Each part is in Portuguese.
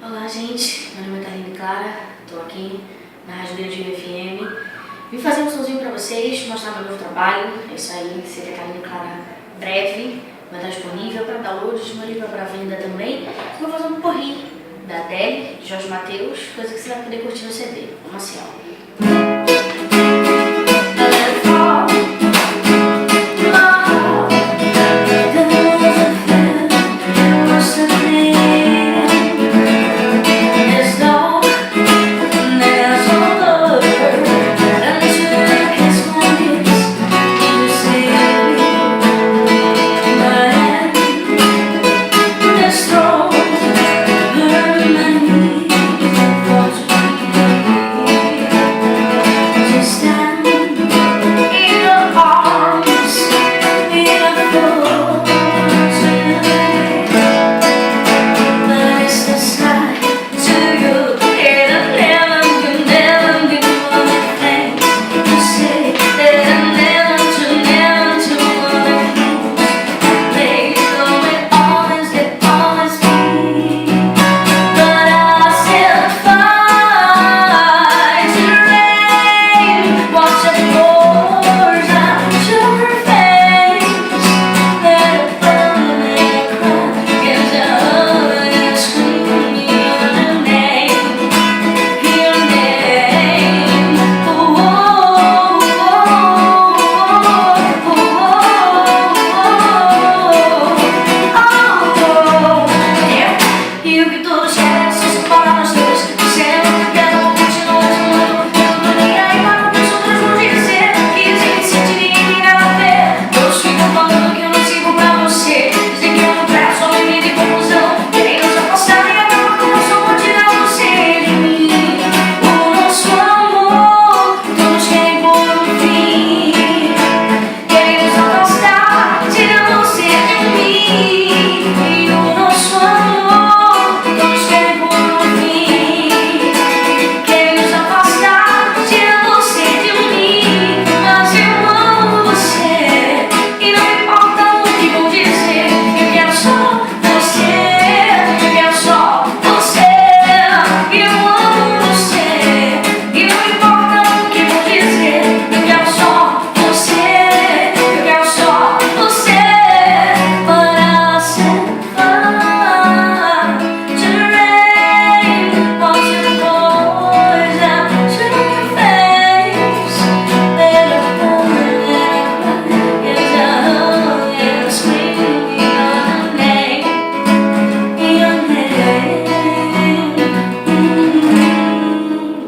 Olá, gente. Meu nome é Carline Clara, tô aqui na Rádio Grande FM. Vim fazer um somzinho pra vocês, mostrar meu novo trabalho. É isso aí, seria Carline Clara breve, vai estar disponível para download, disponível para venda também. Vou fazer um porri da Adele, de Jorge Mateus, coisa que você vai poder curtir no CD. Vamos assim, ó.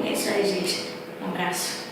É isso aí, gente. Um abraço.